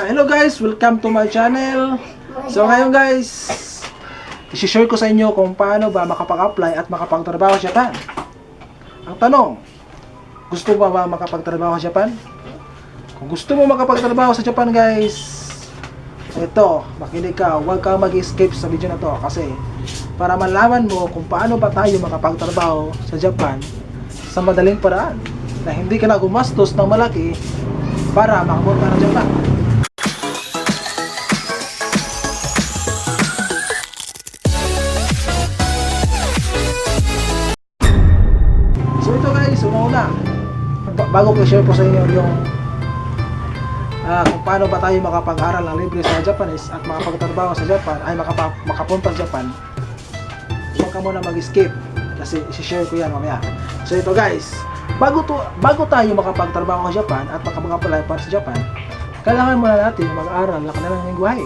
Hello guys, welcome to my channel. So ngayon guys, i-share ko sa inyo kung paano ba makapag-apply at makapagtrabaho sa Japan. Ang tanong, gusto mo ba makapagtrabaho sa Japan? Kung gusto mo makapagtrabaho sa Japan guys, ito, makinig ka, huwag kang mag-escape sa video na to kasi para malaman mo kung paano ba tayo makapagtrabaho sa Japan sa madaling paraan na hindi ka na gumastos ng malaki para makapunta ng Japan. So ito guys, una bago ko i-share po sa inyo yung kung paano ba tayo makapag-aral ng libre sa Japanese at makapagtrabaho sa Japan ay makapunta sa Japan, huwag ka muna mag-escape kasi i-share ko yan mamaya. So ito guys, bago tayo makapagtrabaho sa Japan at makapag-apply para sa Japan, kailangan muna natin mag-aral ng kanilang lengguwahe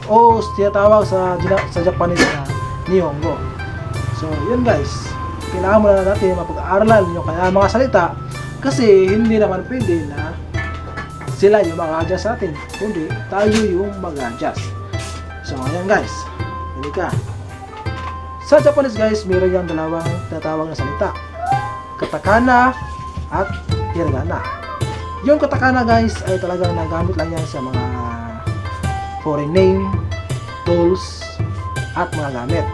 o tinatawag sa Japanese na Nihongo. So yun guys, kailangan muna natin mapag-aaralan yung kanilang mga salita kasi hindi naman pwede na sila yung mag-adjust sa atin, kundi tayo yung mag-adjust. So ayan guys, hindi ka. Sa Japanese guys, meron yung dalawang tinatawag na salita, katakana at hiragana. Yung katakana guys ay talagang nagamit lang yan sa mga foreign name, tools, at mga gamit.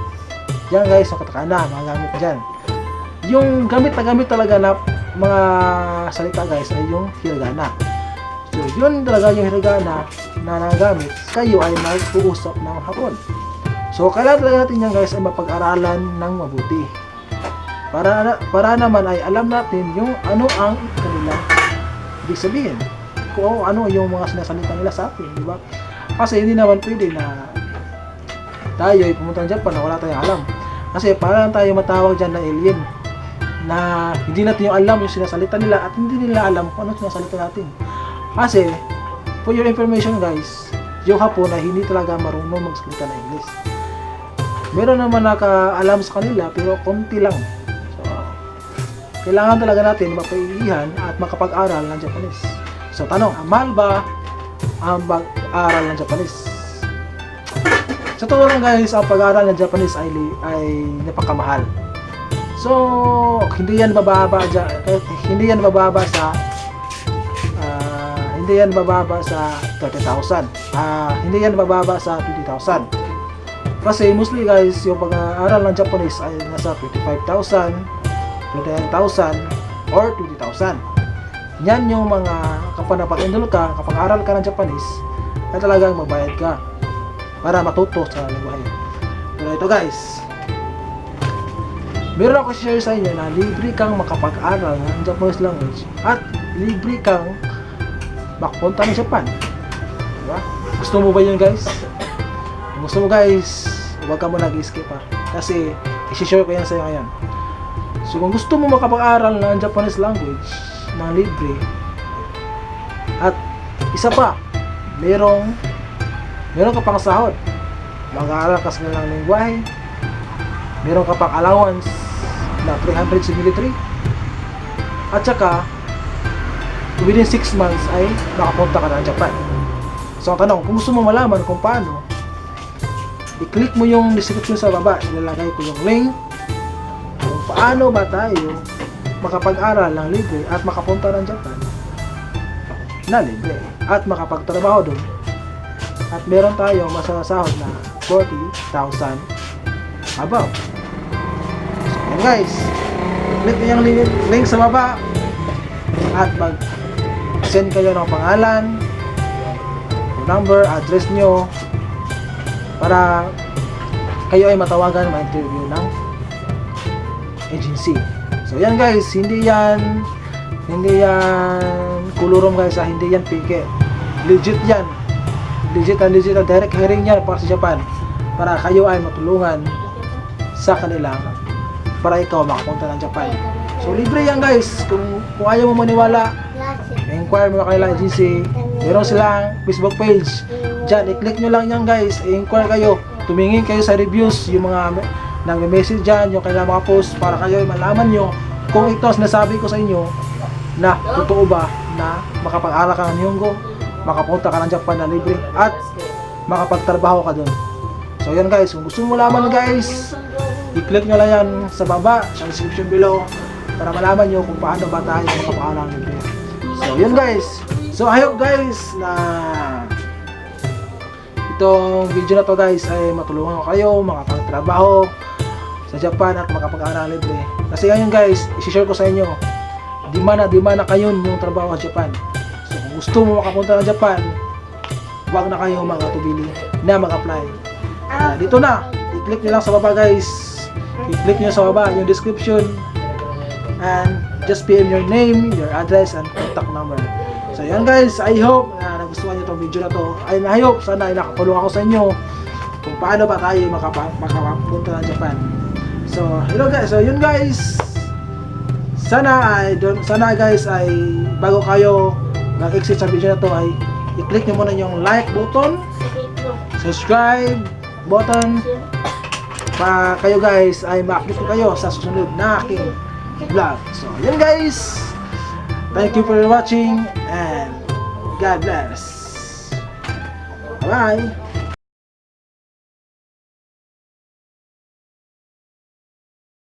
Yan guys, yung katakana, mga gamit dyan. Yung gamit na gamit talaga na mga salita guys ay yung hiragana. So yun talaga yung hiragana na nagamit, kayo ay mag-uusap ng hapon. So kailangan talaga natin yan guys ay mapag-aralan ng mabuti. Para naman ay alam natin yung ano ang kanilang ibig sabihin, kung ano yung mga sinasalita nila sa atin, di ba? Kasi hindi naman pwede na tayo ay pumunta ng Japan na wala tayong alam. Kasi para lang tayo matawag dyan na alien na hindi natin yung alam yung sinasalita nila at hindi nila alam kung ano sinasalita natin. Kasi for your information guys, yung Hapon ay hindi talaga marunong magsalita ng English. Meron naman nakaalam sa kanila pero konti lang. Kailangan talaga natin mapaiihan at makapag-aral ng Japanese. So tanong, mahal ba ang pag-aral ng Japanese? Sa totoo lang guys, ang pag-aral ng Japanese ay napakamahal. So hindi yan bababa sa 30,000. Hindi yan bababa sa 20,000. Kasi mostly guys, yung pag-aaral ng Japanese ay nasa 25,000, 29,000 or 20,000. Yan yung mga kapag napag-enroll ka, kapag aral ka ng Japanese, ay talagang magbayad ka para matuto sa lengguwahe. Pero ito guys, meron ako share sa inyo na libre kang makapag-aral ng Japanese language at libre kang makapunta ng Japan. Diba? Gusto mo ba yun guys? Kung gusto mo guys, huwag ka mo nag-escape ha. Kasi isi-share ko yan sa iyo ngayon. So kung gusto mo makapag-aral ng Japanese language ng libre at isa pa, meron ka pang sahod, mag-aaral ka sa nilang lengguwahe, meron ka pang allowance na 300 sa military, at saka within 6 months ay makapunta ka na ng Japan. So ang tanong, kung gusto mo malaman kung paano, i-click mo yung description sa baba, ilalagay ko yung link kung paano ba tayo makapag-aral ng libre at makapunta ng Japan na libre at makapagtrabaho doon at meron tayong masasahod na 40,000 above. So yan guys, i-click nyo yung link sa baba at mag-send kayo ng pangalan, number, address nyo para kayo ay matawagan, ma-interview ng agency. So yan guys, hindi yan kulurom guys, hindi yan pike. Legit yan. Legit na direct hiring yan para sa Japan. Para kayo ay matulungan sa kanila para ikaw makapunta ng Japan. So libre yan guys. Kung ayaw mo maniwala, inquire mo sa kanilang agency. Meron silang Facebook page. Diyan, i-click nyo lang yan guys. I-inquire kayo. Tumingin kayo sa reviews, yung mga nag-message dyan, yung kailangan mga post para kayo malaman nyo kung ito sinasabi ko sa inyo na totoo ba na makapag-aral ka ng Nihongo makapunta ka ng Japan na libre at makapagtrabaho ka dun. So yan guys, kung gusto mo malaman guys, i-click nyo lang yan sa baba, sa description below, para malaman nyo kung paano ba tayo makapakaw ng libre. So yun guys, so I hope guys na itong video na to guys ay matulungan ko kayo makapagtrabaho sa Japan at makapag-aral libre. Kasi ngayon guys, i-share ko sa inyo, di man na kayo yung trabaho sa Japan. So kung gusto mo makapunta ng Japan, huwag na kayo magatubili na mag-apply. Dito na, i-click nyo lang sa baba guys, i-click nyo sa baba yung description and just PM your name, your address and contact number. So yan guys, I hope na nagustuhan nyo itong video na to. I hope sana ay nakatulong ako sa inyo kung paano ba tayo makapunta ng Japan. So hello guys, so yun guys, sana guys ay bago kayo mag-exit sa video na to ay i-click nyo muna yung like button, subscribe button, para kayo guys ay ma-update ko kayo sa susunod na aking vlog. So yun guys, thank you for watching and God bless. Bye bye.